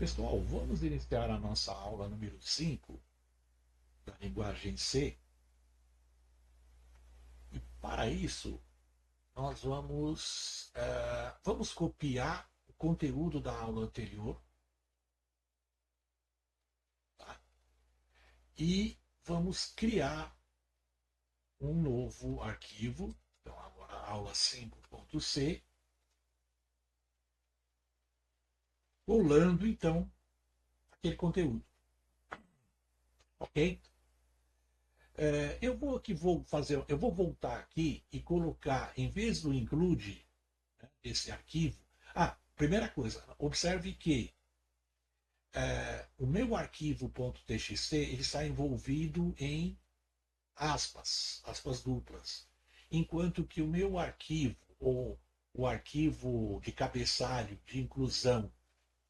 Pessoal, vamos iniciar a nossa aula número 5 da linguagem C. E para isso, nós vamos copiar o conteúdo da aula anterior, tá? E vamos criar um novo arquivo. Então, agora aula 5.c, colando então aquele conteúdo, ok? Eu vou voltar aqui e colocar, em vez do include, né, esse arquivo. Ah, primeira coisa, observe que o meu arquivo .txt ele está envolvido em aspas, aspas duplas, enquanto que o meu arquivo, ou o arquivo de cabeçalho de inclusão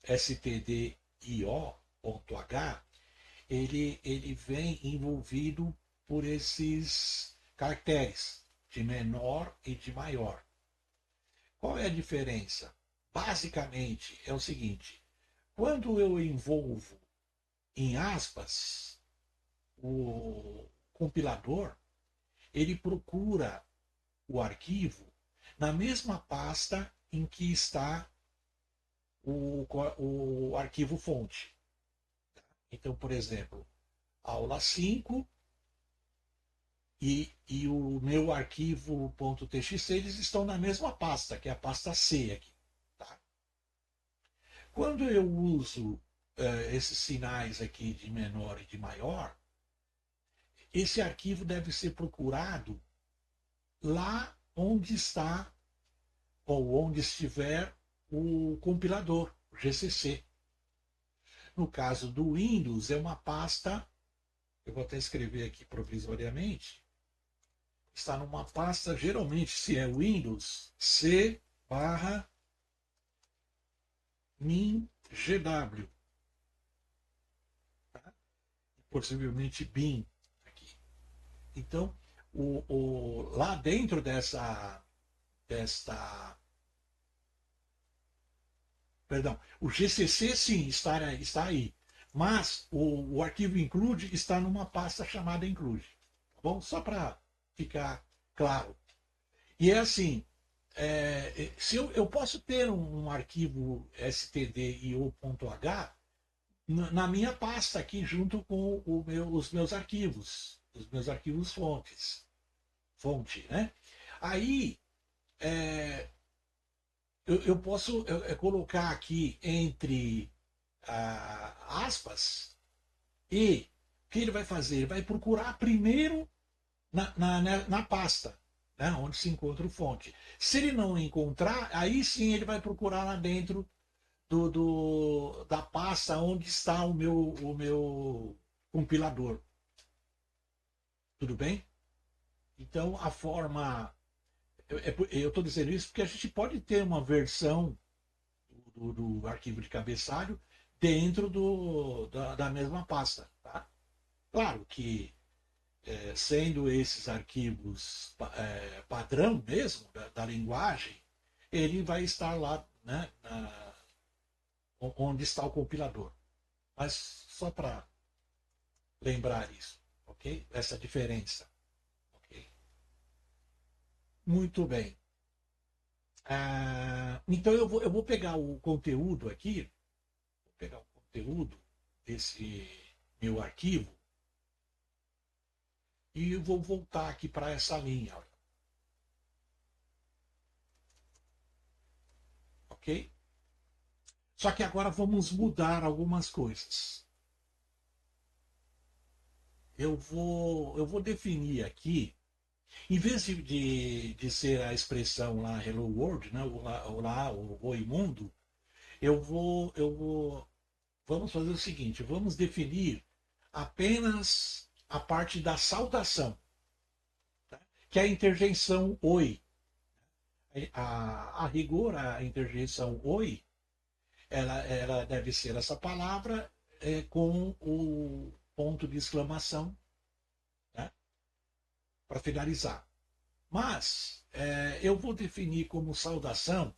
stdio.h, ele vem envolvido por esses caracteres de menor e de maior. Qual é a diferença? Basicamente é o seguinte: quando eu envolvo em aspas, o compilador ele procura o arquivo na mesma pasta em que está o arquivo fonte. Então, por exemplo, aula 5 e o meu arquivo .txt, eles estão na mesma pasta, que é a pasta C aqui. Tá? Quando eu uso esses sinais aqui de menor e de maior, esse arquivo deve ser procurado lá onde está ou onde estiver o compilador, o GCC. No caso do Windows, é uma pasta, eu vou até escrever aqui provisoriamente, está numa pasta, geralmente, se é Windows, C barra min.gw, tá? Possivelmente bin aqui. Então, lá dentro desta. Perdão, o GCC sim está aí, mas o arquivo include está numa pasta chamada include. Tá bom? Só para ficar claro. E é assim, se eu posso ter um arquivo stdio.h na minha pasta aqui junto com os meus arquivos fonte, né? Aí é, eu posso colocar aqui entre aspas, e o que ele vai fazer? Ele vai procurar primeiro na pasta, né, onde se encontra o fonte. Se ele não encontrar, aí sim ele vai procurar lá dentro da pasta onde está o meu compilador. Tudo bem? Então, a forma. Eu estou dizendo isso porque a gente pode ter uma versão do arquivo de cabeçalho dentro da mesma pasta. Tá? Claro que, sendo esses arquivos padrão mesmo da linguagem, ele vai estar lá, né, onde está o compilador. Mas só para lembrar isso, ok? Essa diferença. Ok? Muito bem. Então eu vou pegar o conteúdo aqui, vou pegar o conteúdo desse meu arquivo e vou voltar aqui para essa linha, ok? Só que agora vamos mudar algumas coisas. Eu vou definir aqui, em vez de ser a expressão lá Hello World, né, o Oi Mundo, vamos fazer o seguinte, vamos definir apenas a parte da saudação, tá? Que é a interjeição Oi. A rigor, a interjeição Oi, ela deve ser essa palavra com o ponto de exclamação, né, para finalizar. Mas eu vou definir como saudação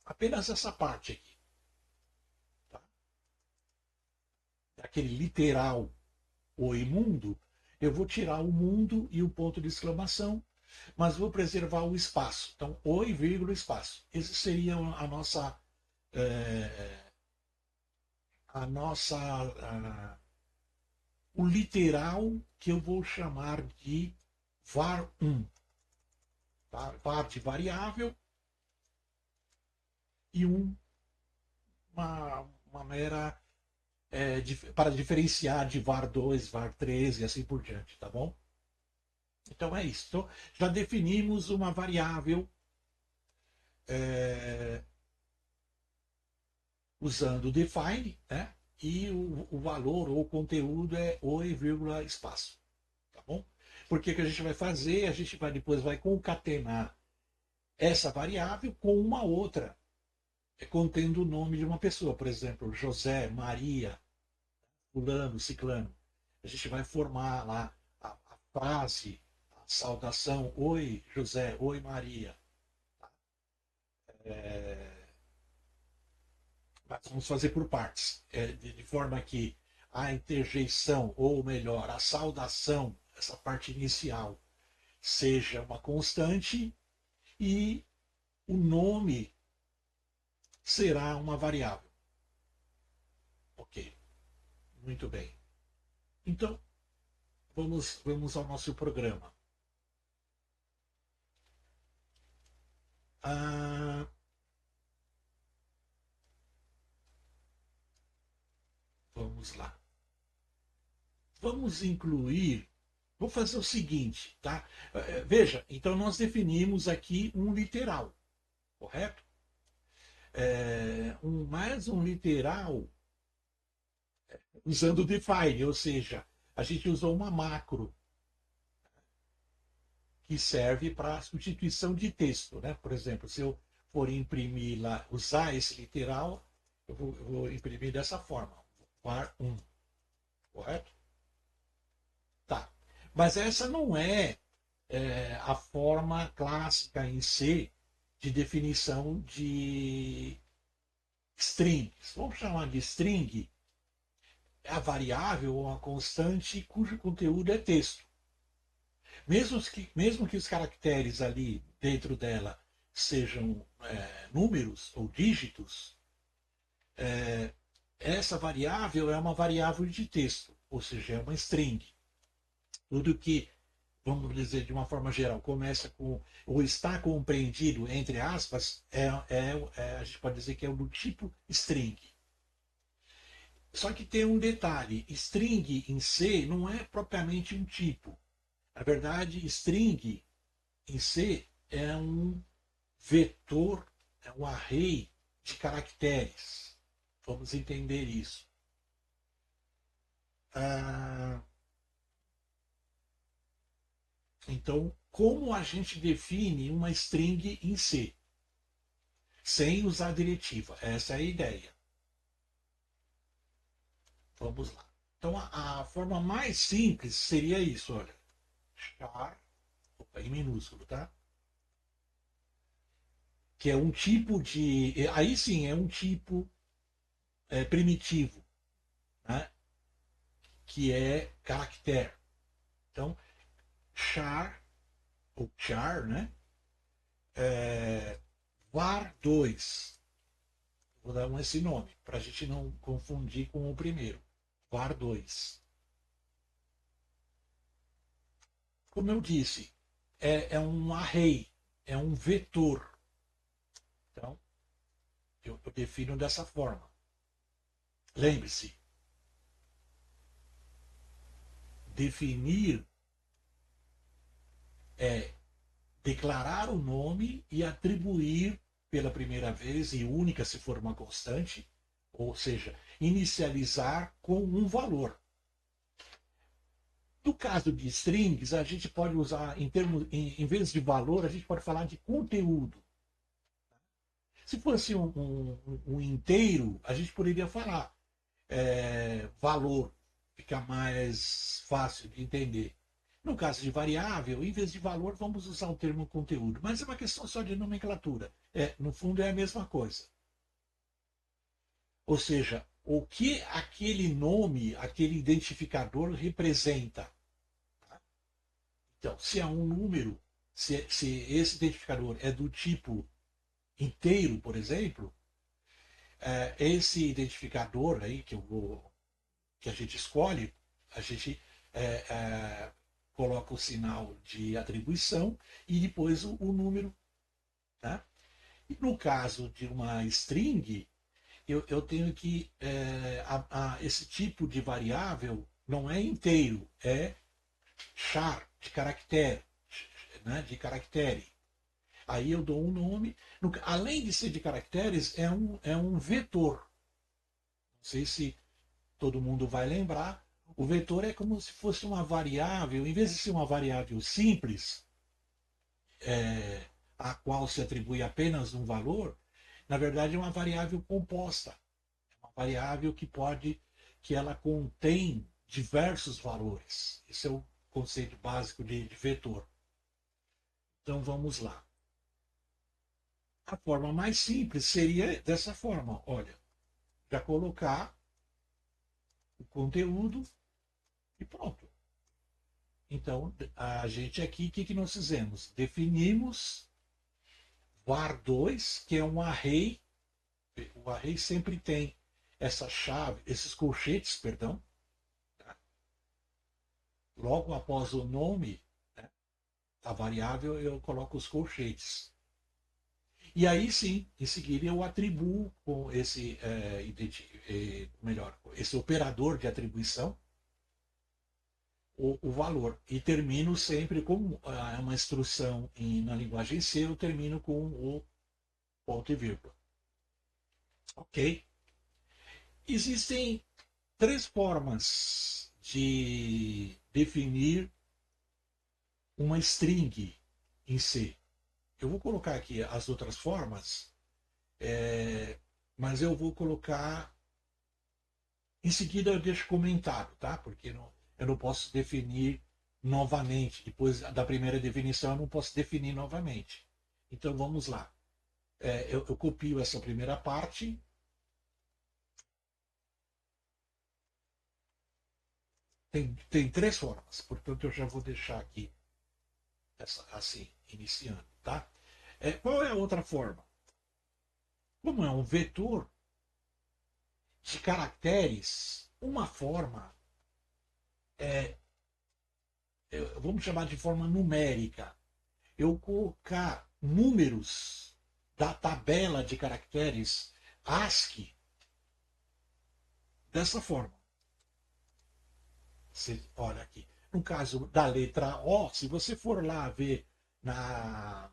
apenas essa parte aqui. Tá? aquele literal oi mundo, eu vou tirar o mundo e o ponto de exclamação, mas vou preservar o espaço. Então, oi, vírgula, espaço. Esse seria é, a nossa, o literal que eu vou chamar de var1. Tá? Var de variável e uma mera para diferenciar de var2, var3 e assim por diante, tá bom? Então é isso. Então, já definimos uma variável é, usando o define, né? E o valor ou o conteúdo é oi, vírgula, espaço. Tá bom? Porque o que a gente vai fazer? A gente depois vai concatenar essa variável com uma outra, contendo o nome de uma pessoa. Por exemplo, José, Maria, fulano, ciclano. A gente vai formar lá a frase, a saudação, oi José, oi Maria. É, vamos fazer por partes, de forma que a interjeição, ou melhor, a saudação, essa parte inicial, seja uma constante e o nome será uma variável. Ok, muito bem. Então, vamos ao nosso programa. Ah, vamos lá. Vamos incluir. Vou fazer o seguinte, tá? Veja, então nós definimos aqui um literal, correto? Mais um literal usando o define, ou seja, a gente usou uma macro que serve para substituição de texto, né? Por exemplo, se eu for imprimir lá, usar esse literal, eu vou imprimir dessa forma, var1, correto? Tá. Mas essa não a forma clássica em C de definição de strings. Vamos chamar de string a variável ou a constante cujo conteúdo é texto. Mesmo que os caracteres ali dentro dela sejam números ou dígitos, essa variável é uma variável de texto, ou seja, é uma string. Tudo que, vamos dizer de uma forma geral, começa com ou está compreendido entre aspas, a gente pode dizer que é do tipo string. Só que tem um detalhe: string em C não é propriamente um tipo. Na verdade, string em C é um vetor, é um array de caracteres. Vamos entender isso. Ah, então, como a gente define uma string em C? Sem usar diretiva. Essa é a ideia. Vamos lá. Então, a forma mais simples seria isso, olha. Char, opa, em minúsculo, tá? Que é um tipo de. Aí sim, é um tipo primitivo, né? Que é caractere. Então, char, ou char, né? var2. Vou dar esse nome, para a gente não confundir com o primeiro. var2. Como eu disse, um array, é um vetor. Então, eu defino dessa forma. Lembre-se, definir é declarar o nome e atribuir pela primeira vez e única se for uma constante, ou seja, inicializar com um valor. No caso de strings, a gente pode usar, em vez de valor, a gente pode falar de conteúdo. Se fosse um inteiro, a gente poderia falar valor, fica mais fácil de entender. No caso de variável, em vez de valor, vamos usar o termo conteúdo. Mas é uma questão só de nomenclatura. No fundo, é a mesma coisa. Ou seja, o que aquele nome, aquele identificador representa. Então, se é um número, se esse identificador é do tipo inteiro, por exemplo, esse identificador aí que a gente escolhe, a gente é, é, coloca o sinal de atribuição e depois o número. Tá? E no caso de uma string, eu tenho que. Esse tipo de variável não é inteiro, é char, de caractere. Né, de caractere. Aí eu dou um nome. Além de ser de caracteres, é um vetor. Não sei se todo mundo vai lembrar. O vetor é como se fosse uma variável, em vez de ser uma variável simples, a qual se atribui apenas um valor, na verdade é uma variável composta. É uma variável que ela contém diversos valores. Esse é o conceito básico de vetor. Então vamos lá. A forma mais simples seria dessa forma. Olha, já colocar o conteúdo e pronto. Então, a gente aqui, o que nós fizemos? Definimos var2, que é um array. O array sempre tem essa chave, esses colchetes, perdão. Tá? Logo após o nome, né, a variável, eu coloco os colchetes. E aí sim, em seguida eu atribuo com esse, melhor, esse operador de atribuição o valor. E termino sempre com uma instrução na linguagem C, eu termino com o ponto e vírgula. Ok? Existem três formas de definir uma string em C. Eu vou colocar aqui as outras formas, mas eu vou colocar. Em seguida eu deixo comentado, tá? Porque eu não posso definir novamente. Depois da primeira definição, eu não posso definir novamente. Então vamos lá. Eu copio essa primeira parte. Tem três formas, portanto eu já vou deixar aqui assim, iniciando, tá? Qual é a outra forma? Como é um vetor de caracteres, uma forma, vamos chamar de forma numérica, eu colocar números da tabela de caracteres ASCII dessa forma. Você olha aqui. No caso da letra O, se você for lá ver na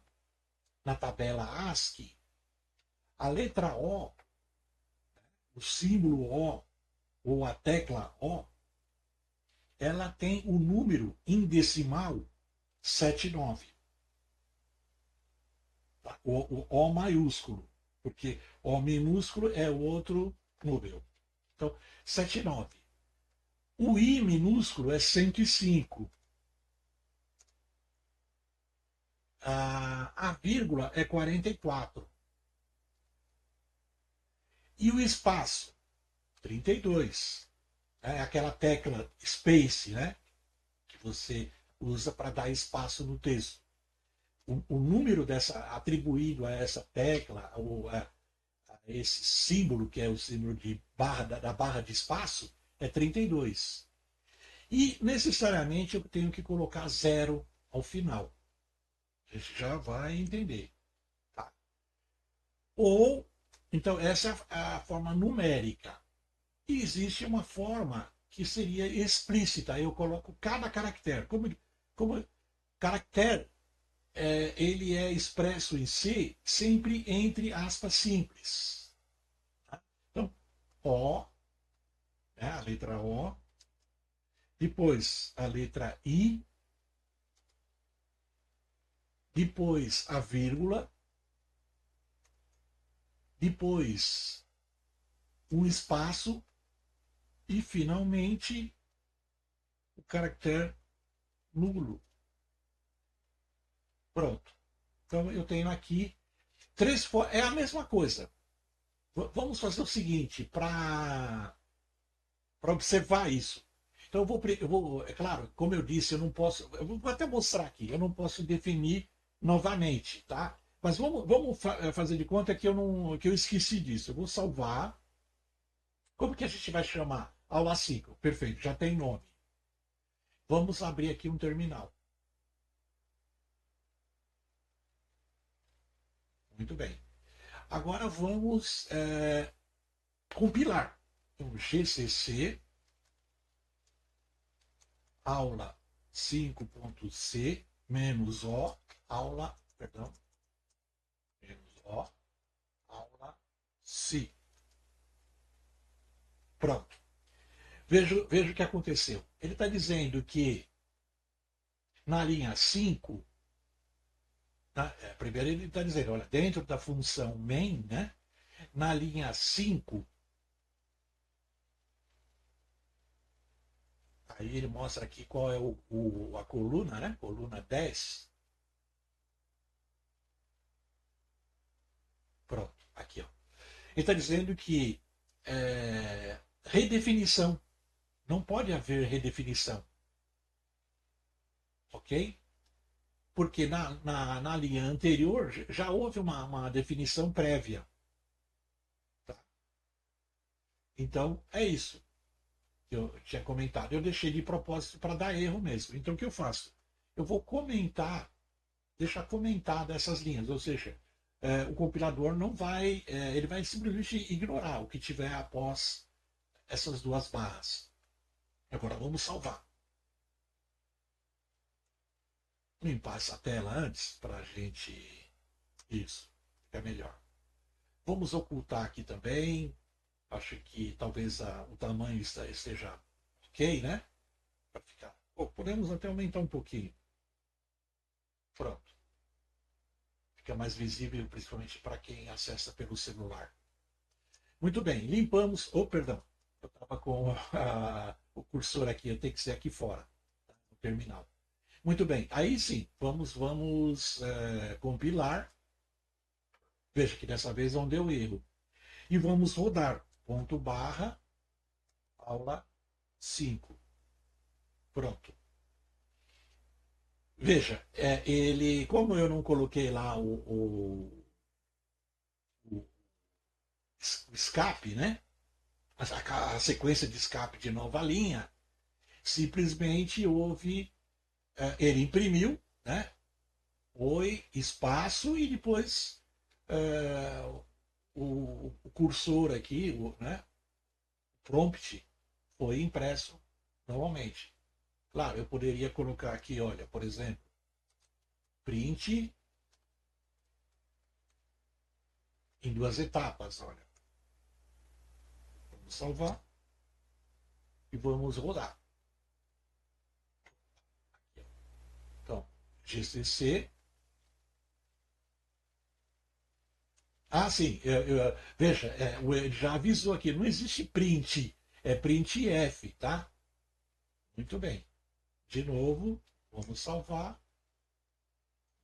tabela ASCII, a letra O, o símbolo O, ou a tecla O, ela tem o número em decimal 79. Tá? O O maiúsculo, porque O minúsculo é outro número. Então, 79. O I minúsculo é 105. A vírgula é 44. E o espaço? 32. É aquela tecla space, né? Que você usa para dar espaço no texto. O número atribuído a essa tecla, ou a esse símbolo, que é o símbolo de barra, da barra de espaço, é 32. E necessariamente eu tenho que colocar zero ao final. A gente já vai entender. Tá? Ou, então, essa é a forma numérica. E existe uma forma que seria explícita. Eu coloco cada caractere. Como caractere, ele é expresso em si sempre entre aspas simples. Tá? Então, O, né, a letra O, depois a letra I, depois a vírgula, depois um espaço e, finalmente, o caractere nulo. Pronto. Então, eu tenho aqui três formas. É a mesma coisa. Vamos fazer o seguinte, para observar isso. Então é claro, como eu disse, eu não posso, eu vou até mostrar aqui, eu não posso definir novamente, tá? Mas fazer de conta que eu não, que eu esqueci disso. Eu vou salvar. Como que a gente vai chamar? Aula 5. Perfeito, já tem nome. Vamos abrir aqui um terminal. Muito bem. Agora vamos compilar. Então, GCC aula 5.c menos O, aula, perdão, menos O, aula C. Pronto. Veja o que aconteceu. Ele está dizendo que na linha 5, primeiro ele está dizendo, olha, dentro da função main, né, na linha 5, aí ele mostra aqui qual é a coluna, né, coluna 10. Pronto, aqui, ó. Ele está dizendo que redefinição, não pode haver redefinição, ok? Porque na linha anterior já houve uma definição prévia. Tá? Então, é isso que eu tinha comentado. Eu deixei de propósito para dar erro mesmo. Então, o que eu faço? Eu vou comentar, deixar comentada essas linhas, ou seja, o compilador não vai, ele vai simplesmente ignorar o que tiver após essas duas barras. Agora vamos salvar. Limpar essa tela antes para a gente. Isso, fica melhor. Vamos ocultar aqui também. Acho que talvez o tamanho esteja ok, né? Para ficar. Podemos até aumentar um pouquinho. Pronto. Fica mais visível, principalmente para quem acessa pelo celular. Muito bem, limpamos. Oh, perdão. Eu estava com o cursor aqui, eu tenho que ser aqui fora, tá? No terminal. Muito bem, aí sim, vamos compilar. Veja que dessa vez não deu erro. E vamos rodar. Ponto barra, aula 5. Pronto. Veja, ele, como eu não coloquei lá o escape, né? A sequência de escape de nova linha, simplesmente houve, ele imprimiu, né? Oi, espaço e depois o cursor aqui, né? Prompt foi impresso normalmente. Claro, eu poderia colocar aqui, olha, por exemplo, print em duas etapas, olha. Vamos salvar e vamos rodar. Então, GCC. Ah, sim, veja, ele já avisou aqui, não existe print, é printf, tá? Muito bem. De novo, vamos salvar,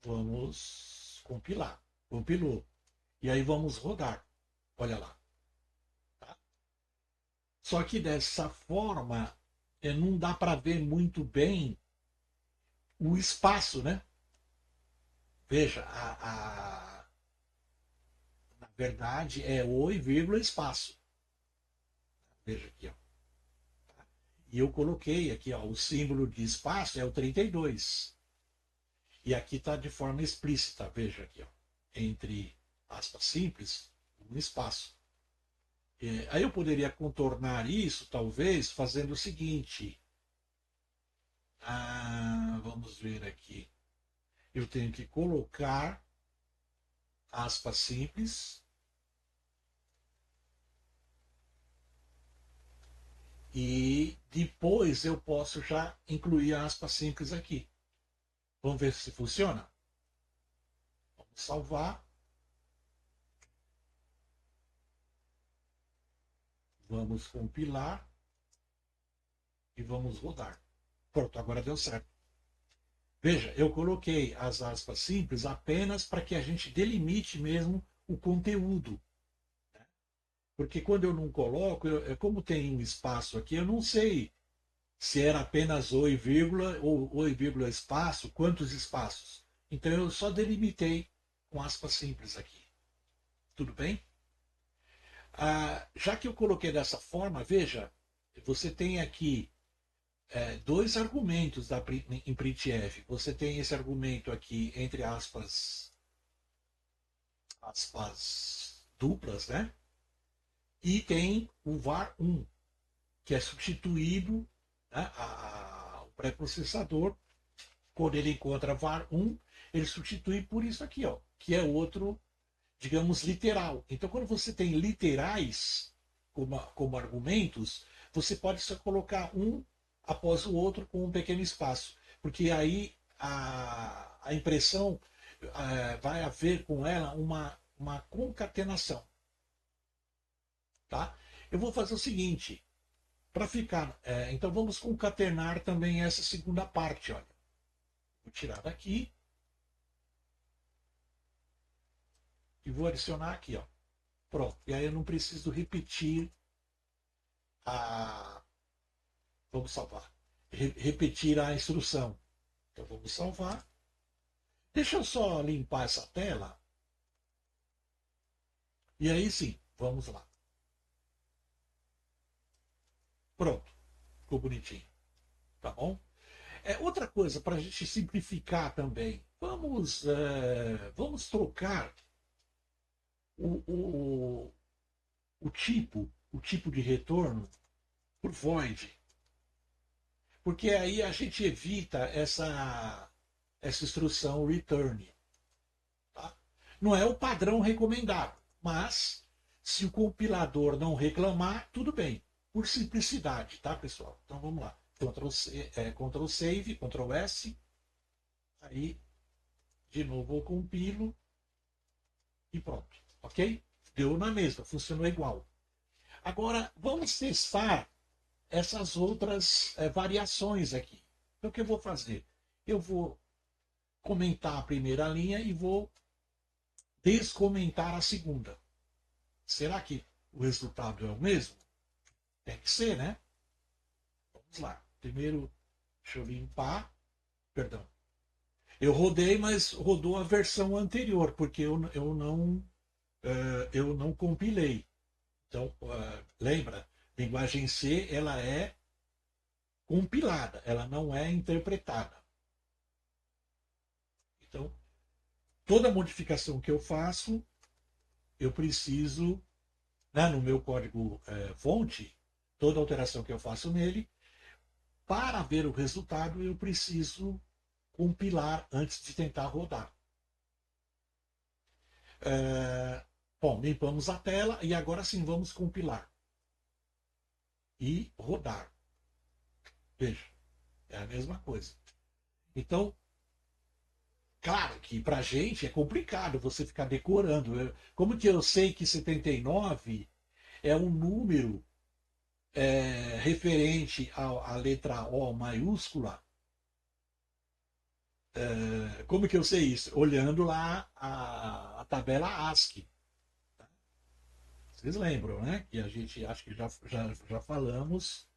vamos compilar. Compilou. E aí vamos rodar. Olha lá. Tá? Só que dessa forma, não dá para ver muito bem o espaço, né? Veja, na verdade é oi, vírgula, espaço. Veja aqui, ó. E eu coloquei aqui, ó, o símbolo de espaço é o 32. E aqui está de forma explícita, veja aqui, ó, entre aspas simples, um espaço. Aí eu poderia contornar isso, talvez, fazendo o seguinte. Vamos ver aqui. Eu tenho que colocar aspas simples e depois eu posso já incluir aspas simples aqui. Vamos ver se funciona? Vamos salvar. Vamos compilar e vamos rodar. Pronto, agora deu certo. Veja, eu coloquei as aspas simples apenas para que a gente delimite mesmo o conteúdo. Porque quando eu não coloco, como tem um espaço aqui, eu não sei se era apenas oi, vírgula, ou oi, vírgula, espaço, quantos espaços. Então eu só delimitei com aspas simples aqui. Tudo bem? Já que eu coloquei dessa forma, veja, você tem aqui dois argumentos em printf. Você tem esse argumento aqui, entre aspas, aspas duplas, né? E tem o var1, que é substituído, né, o pré-processador, quando ele encontra var1, ele substitui por isso aqui, ó, que é outro, digamos, literal. Então, quando você tem literais como argumentos, você pode só colocar um após o outro com um pequeno espaço, porque aí a impressão vai haver com ela uma concatenação. Tá? Eu vou fazer o seguinte, para ficar. Então vamos concatenar também essa segunda parte. Olha. Vou tirar daqui e vou adicionar aqui. Ó. Pronto. E aí eu não preciso repetir a. Vamos salvar. Repetir a instrução. Então vamos salvar. Deixa eu só limpar essa tela. E aí sim, vamos lá. Pronto. Ficou bonitinho. Tá bom? Outra coisa, para a gente simplificar também, vamos trocar o, o, o tipo de retorno por void. Porque aí a gente evita essa instrução return. Tá? Não é o padrão recomendado, mas se o compilador não reclamar, tudo bem. Por simplicidade, tá, pessoal? Então vamos lá. Ctrl Save, Ctrl S. Aí, de novo, eu compilo e pronto. Ok? Deu na mesma, funcionou igual. Agora, vamos testar essas outras variações aqui. Então, o que eu vou fazer? Eu vou comentar a primeira linha e vou descomentar a segunda. Será que o resultado é o mesmo? Tem que ser, né? Vamos lá. Primeiro, deixa eu limpar. Perdão. Eu rodei, mas rodou a versão anterior, porque eu não compilei. Então, lembra, linguagem C ela é compilada, ela não é interpretada. Então, toda modificação que eu faço, eu preciso, né, no meu código fonte, toda alteração que eu faço nele, para ver o resultado, eu preciso compilar antes de tentar rodar. Bom, limpamos a tela e agora sim vamos compilar e rodar. Veja, é a mesma coisa. Então, claro que para a gente é complicado você ficar decorando. Como que eu sei que 79 é um número referente à letra O maiúscula? Como que eu sei isso? Olhando lá a tabela ASCII. Vocês lembram, né? Que a gente acho que já falamos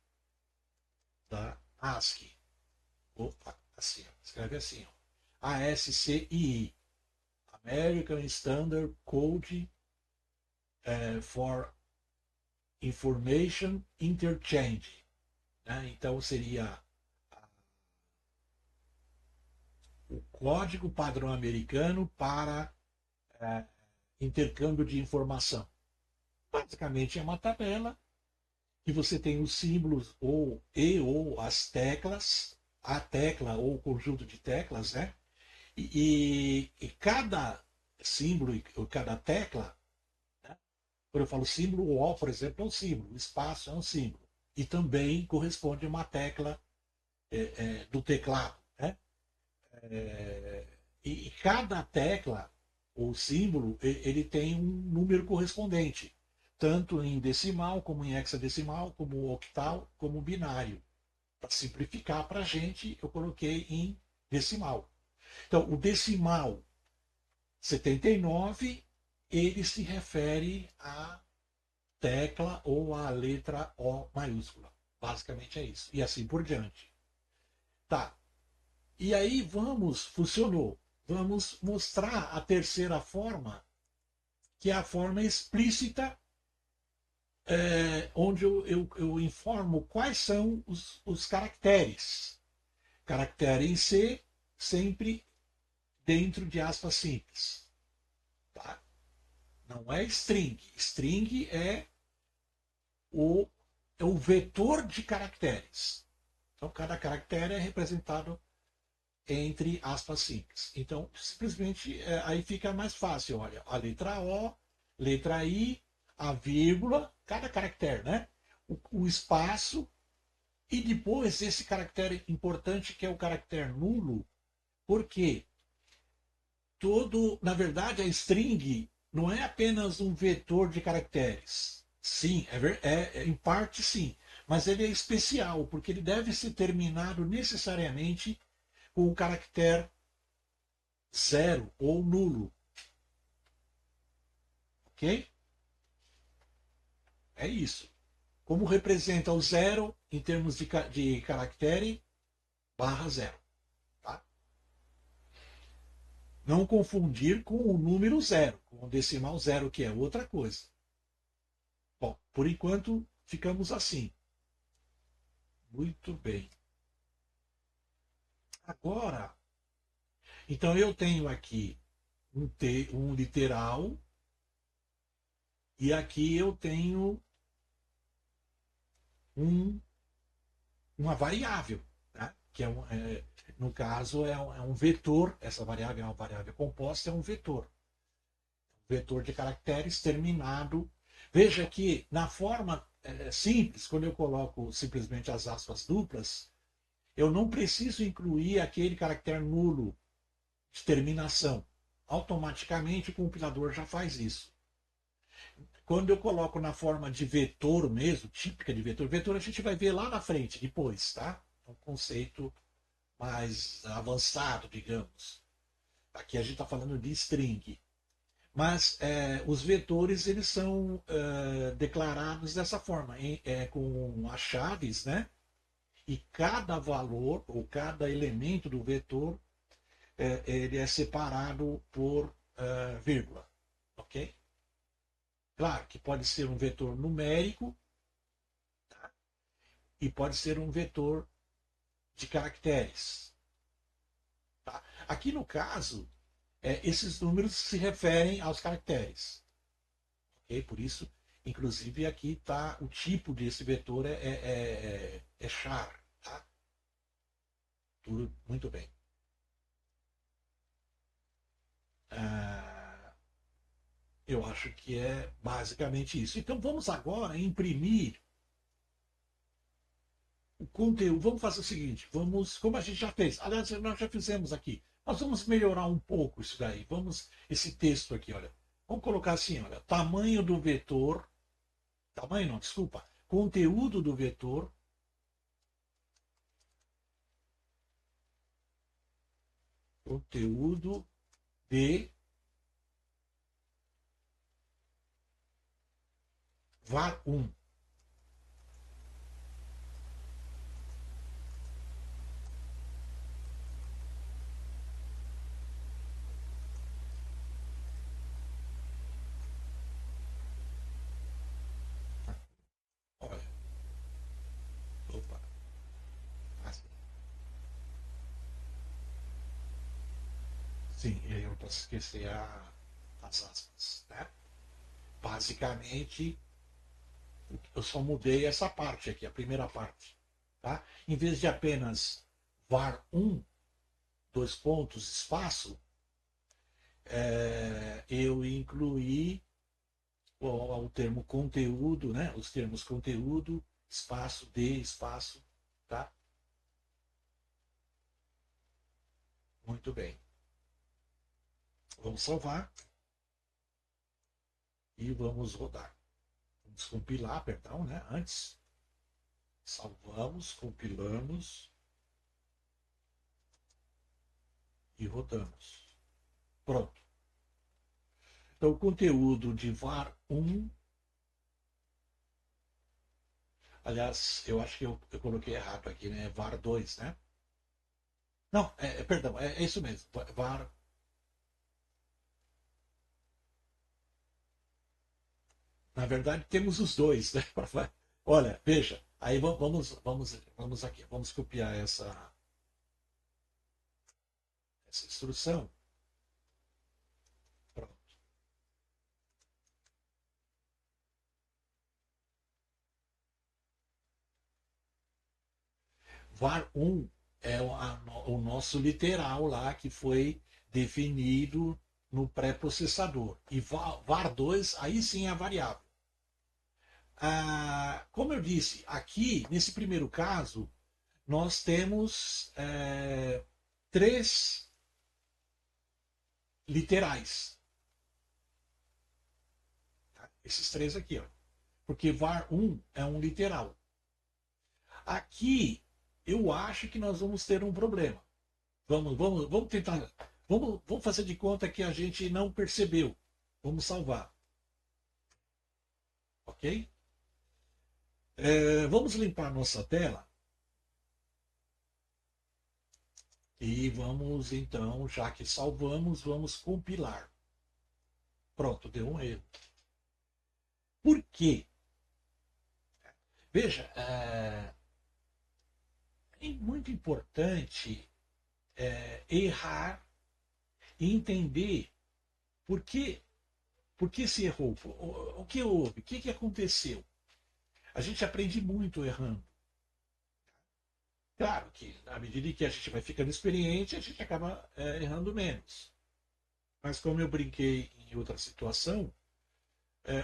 da ASCII. Opa, assim, ó, escreve assim, ó. ASCII, American Standard Code for Information Interchange. Né? Então seria o código padrão americano para intercâmbio de informação. Basicamente é uma tabela que você tem os símbolos ou as teclas, a tecla ou o conjunto de teclas, né? E cada símbolo e cada tecla, né? Quando eu falo símbolo, o O, por exemplo, é um símbolo, o espaço é um símbolo. E também corresponde a uma tecla do teclado. Né? E cada tecla ou símbolo, ele tem um número correspondente, tanto em decimal, como em hexadecimal, como octal, como binário. Para simplificar para a gente, eu coloquei em decimal. Então, o decimal 79, ele se refere a tecla ou a letra O maiúscula. Basicamente é isso. E assim por diante. Tá. E aí funcionou. Vamos mostrar a terceira forma, que é a forma explícita, onde eu informo quais são os caracteres. Caractere em C, sempre dentro de aspas simples. Tá? Não é string. String o, é o vetor de caracteres. Então, cada caractere é representado entre aspas simples. Então, simplesmente, aí fica mais fácil. Olha, a letra O, letra I, a vírgula, cada caractere, né? O espaço, e depois esse caractere importante que é o caractere nulo, porque na verdade, a string não é apenas um vetor de caracteres. Sim, em parte sim, mas ele é especial, porque ele deve ser terminado necessariamente com o caractere zero ou nulo. Ok? É isso. Como representa o zero em termos de caractere? Barra zero. Tá? Não confundir com o número zero, com o decimal zero, que é outra coisa. Bom, por enquanto ficamos assim. Muito bem. Agora, então eu tenho aqui um literal e aqui eu tenho um, uma variável, né? Que no caso é um vetor. Essa variável é uma variável composta, é um vetor. Vetor de caracteres terminado. Veja que na forma simples, quando eu coloco simplesmente as aspas duplas, eu não preciso incluir aquele caractere nulo de terminação. Automaticamente o compilador já faz isso. Quando eu coloco na forma de vetor mesmo, típica de vetor, vetor a gente vai ver lá na frente, depois, tá? É um conceito mais avançado, digamos. Aqui a gente está falando de string. Mas os vetores eles são declarados dessa forma, com as chaves, né? E cada valor ou cada elemento do vetor ele é separado por vírgula, ok? Claro que pode ser um vetor numérico, tá? E pode ser um vetor de caracteres. Tá? Aqui no caso, esses números se referem aos caracteres. Okay? Por isso, inclusive, aqui está o tipo desse vetor é char. Tá? Tudo muito bem. Ah, eu acho que é basicamente isso. Então vamos agora imprimir o conteúdo. Vamos fazer o seguinte, como a gente já fez, aliás, nós já fizemos aqui, nós vamos melhorar um pouco isso daí. Esse texto aqui, olha. Vamos colocar assim, olha, tamanho do vetor, tamanho não, desculpa, conteúdo do vetor, conteúdo de var1. Olha, opa, assim. Sim, eu não posso esquecer as aspas, né? Basicamente, eu só mudei essa parte aqui, a primeira parte. Tá? Em vez de apenas var1, dois pontos, espaço, eu incluí o termo conteúdo, né? Os termos conteúdo, espaço, de, espaço, tá? Muito bem. Vamos salvar e vamos rodar. Vamos compilar, perdão, né? Antes, salvamos, compilamos e rodamos. Pronto. Então, o conteúdo de var1 Aliás, eu acho que eu coloquei errado aqui, né? VAR 2, né? Não, perdão, é isso mesmo. VAR. Na verdade, temos os dois, né? Olha, veja, aí vamos aqui, vamos copiar essa instrução. Pronto. VAR 1 é o nosso literal lá que foi definido no pré-processador. E VAR 2, aí sim é a variável. Como eu disse, aqui, nesse primeiro caso, nós temos três literais. Tá? Esses três aqui, ó. Porque var 1 é um literal. Aqui, eu acho que nós vamos ter um problema. Vamos tentar. Vamos fazer de conta que a gente não percebeu. Vamos salvar. Ok? Vamos limpar nossa tela. E vamos, então, já que salvamos, vamos compilar. Pronto, deu um erro. Por quê? Veja, é muito importante errar e entender por que se errou, o que houve, o que aconteceu. A gente aprende muito errando. Claro que, à medida que a gente vai ficando experiente, a gente acaba errando menos. Mas, como eu brinquei em outra situação,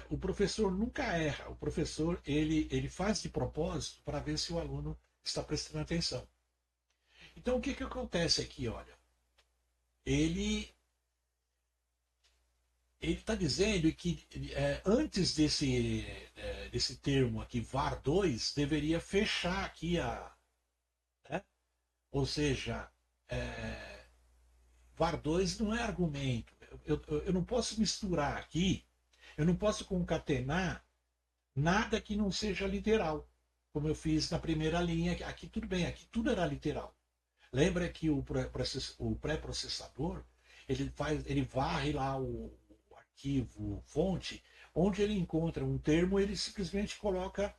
o professor nunca erra. O professor ele faz de propósito para ver se o aluno está prestando atenção. Então, o que acontece aqui? Olha, ele está dizendo que antes desse termo aqui, var 2 deveria fechar aqui né? Ou seja, é, var 2 não é argumento. Eu não posso misturar aqui, eu não posso concatenar nada que não seja literal, como eu fiz na primeira linha. Aqui tudo bem, aqui tudo era literal. Lembra que o pré-processador ele varre lá o arquivo fonte, onde ele encontra um termo, ele simplesmente coloca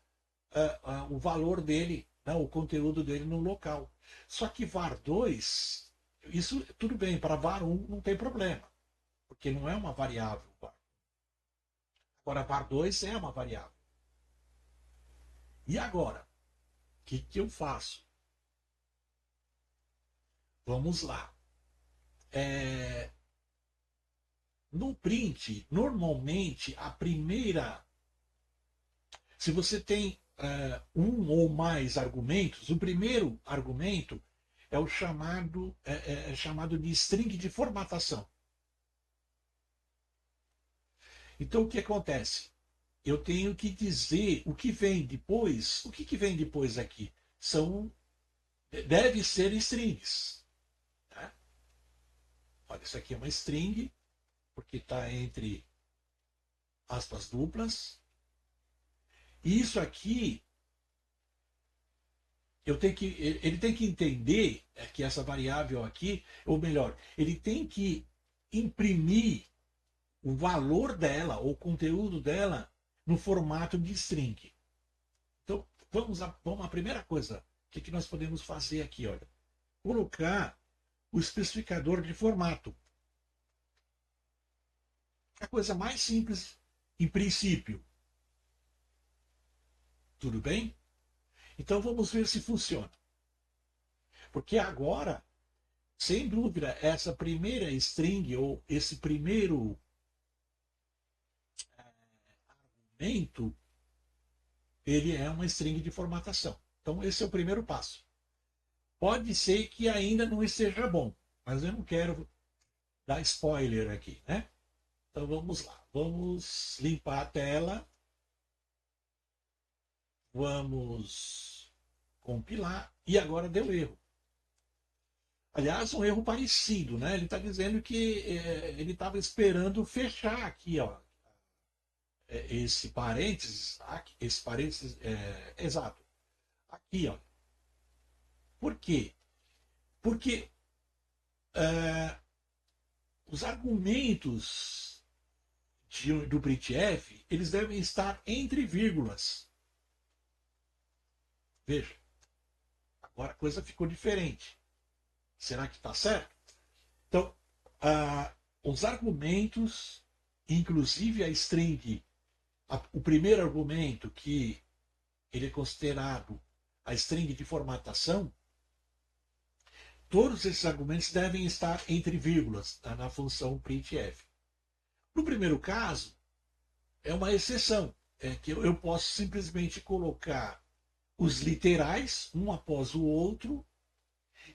o valor dele, né, o conteúdo dele no local. Só que var 2, isso tudo bem, para var 1 não tem problema, porque não é uma variável. Agora, var 2 é uma variável. E agora? O que eu faço? Vamos lá. É, no print, normalmente, a primeira. Se você tem um ou mais argumentos, o primeiro argumento é o chamado de string de formatação. Então, o que acontece? Eu tenho que dizer o que vem depois. O que vem depois aqui? Deve ser strings. Tá? Olha, isso aqui é uma string, porque está entre aspas duplas. E isso aqui, ele tem que entender que essa variável aqui, ou melhor, ele tem que imprimir o valor dela, ou o conteúdo dela, no formato de string. Então, vamos à primeira coisa. O que nós podemos fazer aqui? Olha, colocar o especificador de formato. A coisa mais simples, em princípio. Tudo bem? Então vamos ver se funciona. Porque agora, sem dúvida, essa primeira string ou esse primeiro argumento, ele é uma string de formatação. Então esse é o primeiro passo. Pode ser que ainda não esteja bom, mas eu não quero dar spoiler aqui, né? Então vamos lá. Vamos limpar a tela. Vamos compilar. E agora deu erro. Aliás, um erro parecido, né? Ele está dizendo que ele estava esperando fechar aqui, ó, esse parênteses, aqui, esse parênteses exato, aqui, ó. Por quê? Porque os argumentos do printf, eles devem estar entre vírgulas. Veja, agora a coisa ficou diferente. Será que está certo? Então, os argumentos, inclusive a string, o primeiro argumento, que ele é considerado a string de formatação, todos esses argumentos devem estar entre vírgulas na função printf. No primeiro caso, é uma exceção, é que eu posso simplesmente colocar os literais, um após o outro,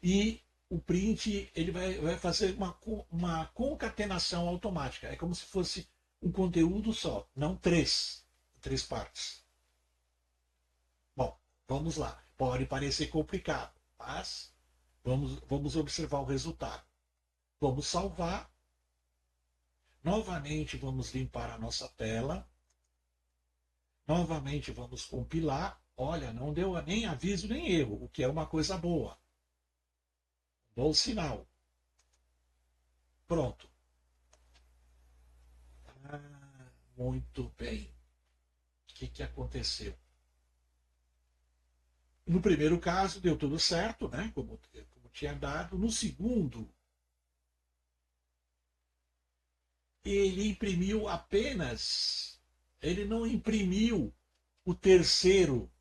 e o print ele vai fazer uma concatenação automática. É como se fosse um conteúdo só, não três partes. Bom, vamos lá. Pode parecer complicado, mas vamos observar o resultado. Vamos salvar. Novamente vamos limpar a nossa tela. Novamente vamos compilar. Olha, não deu nem aviso nem erro, o que é uma coisa boa. Bom sinal. Pronto. Muito bem. O que aconteceu? No primeiro caso, deu tudo certo, né? Como tinha dado. No segundo, ele imprimiu apenas. Ele não imprimiu o terceiro,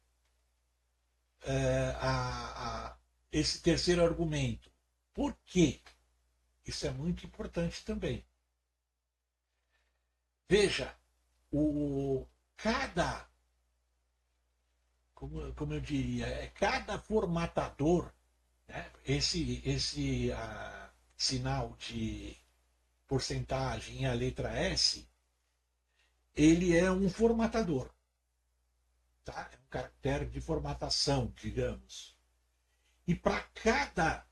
esse terceiro argumento. Por quê? Isso é muito importante também. Veja, cada, como eu diria, cada formatador, né, esse sinal de porcentagem e a letra S, ele é um formatador. Tá? É um caractere de formatação, digamos. E para cada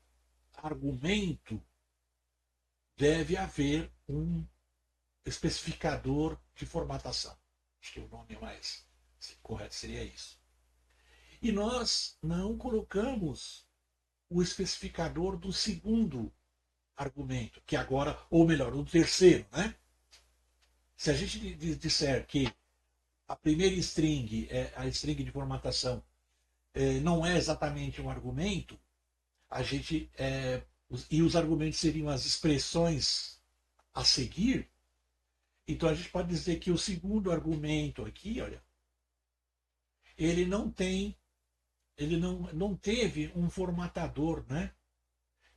argumento deve haver um especificador de formatação. Acho que o nome mais correto seria isso. E nós não colocamos o especificador do segundo argumento, que agora, ou melhor, o terceiro, né? Se a gente disser que a primeira string, a string de formatação, não é exatamente um argumento, a gente e os argumentos seriam as expressões a seguir, então a gente pode dizer que o segundo argumento aqui, olha, ele não tem, ele não teve um formatador, né?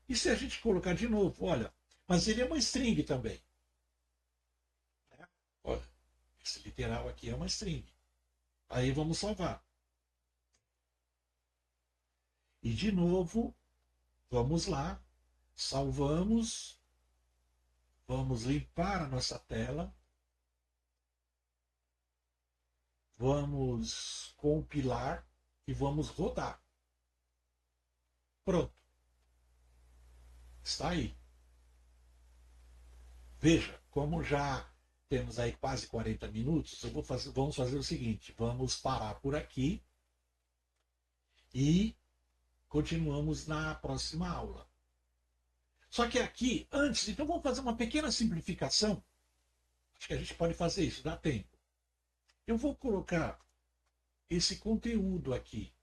E se a gente colocar de novo, olha, mas ele é uma string também. Né? Olha, esse literal aqui é uma string. Aí vamos salvar. E de novo, vamos lá, salvamos, vamos limpar a nossa tela, vamos compilar e vamos rodar. Pronto. Está aí. Veja, como já temos aí quase 40 minutos, vamos fazer o seguinte, vamos parar por aqui e continuamos na próxima aula. Só que aqui, antes, então vamos fazer uma pequena simplificação. Acho que a gente pode fazer isso, dá tempo. Eu vou colocar esse conteúdo aqui.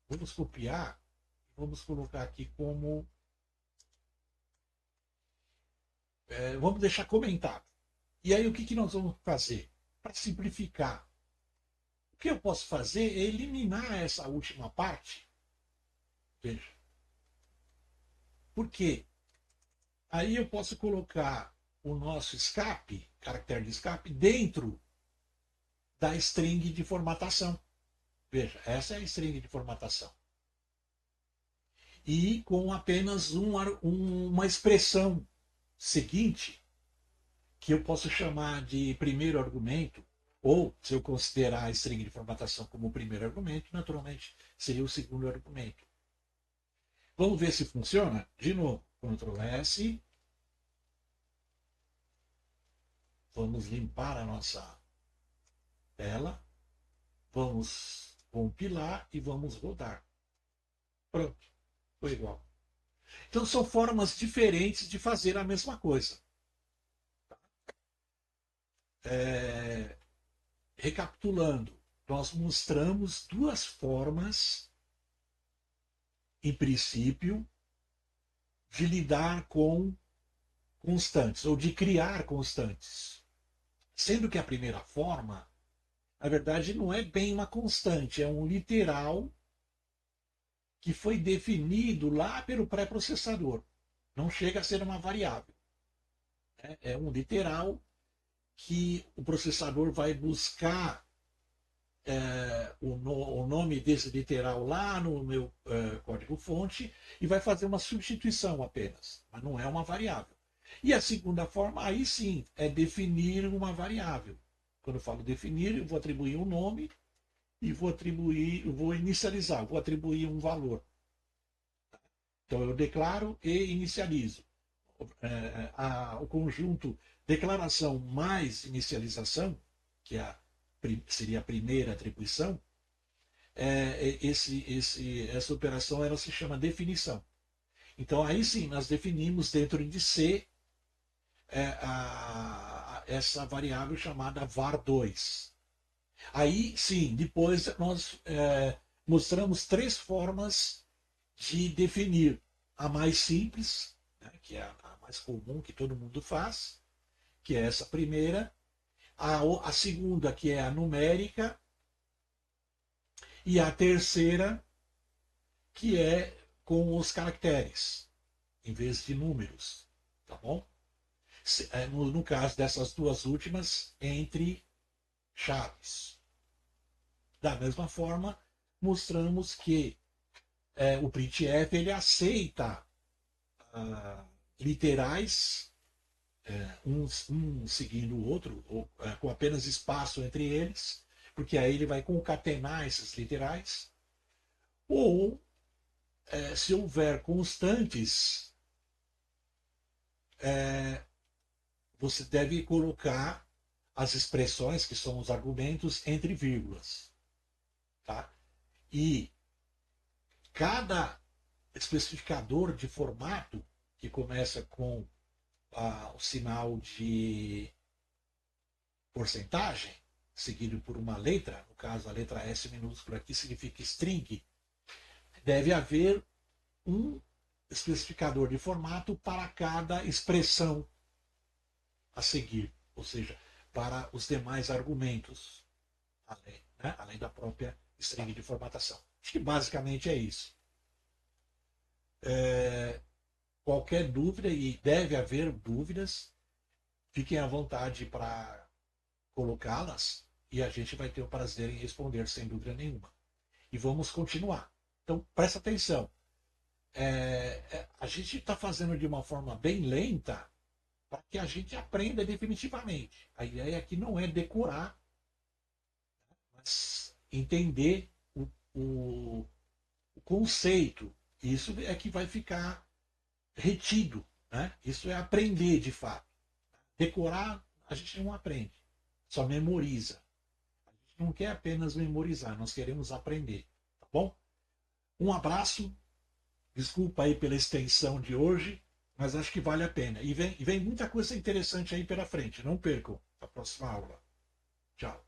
Vamos copiar, vamos colocar aqui como. Vamos deixar comentado. E aí o que nós vamos fazer? Para simplificar, o que eu posso fazer é eliminar essa última parte. Veja. Por quê? Aí eu posso colocar o nosso escape, caractere de escape, dentro da string de formatação. Veja, essa é a string de formatação. E com apenas uma expressão seguinte, que eu posso chamar de primeiro argumento, ou se eu considerar a string de formatação como o primeiro argumento, naturalmente seria o segundo argumento. Vamos ver se funciona? De novo, Ctrl S. Vamos limpar a nossa tela. Vamos compilar e vamos rodar. Pronto, foi igual. Então são formas diferentes de fazer a mesma coisa. Recapitulando, nós mostramos duas formas, em princípio, de lidar com constantes, ou de criar constantes. Sendo que a primeira forma, na verdade, não é bem uma constante, é um literal que foi definido lá pelo pré-processador. Não chega a ser uma variável. É um literal que o processador vai buscar o nome desse literal lá no meu código-fonte e vai fazer uma substituição apenas, mas não é uma variável. E a segunda forma, aí sim, é definir uma variável. Quando eu falo definir, eu vou atribuir um nome e vou inicializar, vou atribuir um valor. Então eu declaro e inicializo. O conjunto declaração mais inicialização, que seria a primeira atribuição, essa operação ela se chama definição. Então aí sim nós definimos dentro de C essa variável chamada var2. Aí sim, depois nós mostramos três formas de definir. A mais simples, né, que é a mais comum que todo mundo faz, que é essa primeira. A segunda, que é a numérica. E a terceira, que é com os caracteres, em vez de números. Tá bom? No caso dessas duas últimas, entre chaves. Da mesma forma, mostramos que o printf ele aceita literais, um seguindo o outro, ou, com apenas espaço entre eles, porque aí ele vai concatenar esses literais. Ou, se houver constantes, você deve colocar as expressões, que são os argumentos, entre vírgulas. Tá? E cada especificador de formato, que começa com o sinal de porcentagem, seguido por uma letra, no caso a letra S minúscula aqui significa string, deve haver um especificador de formato para cada expressão a seguir, ou seja, para os demais argumentos, além da própria string de formatação. Acho que basicamente é isso. Qualquer dúvida, e deve haver dúvidas, fiquem à vontade para colocá-las e a gente vai ter o prazer em responder sem dúvida nenhuma. E vamos continuar. Então, presta atenção. A gente está fazendo de uma forma bem lenta para que a gente aprenda definitivamente. A ideia aqui não é decorar, mas entender o conceito. Isso é que vai ficar retido. Né? Isso é aprender de fato. Decorar, a gente não aprende, só memoriza. A gente não quer apenas memorizar, nós queremos aprender. Tá bom? Um abraço. Desculpa aí pela extensão de hoje, mas acho que vale a pena. E vem muita coisa interessante aí pela frente. Não percam a próxima aula. Tchau.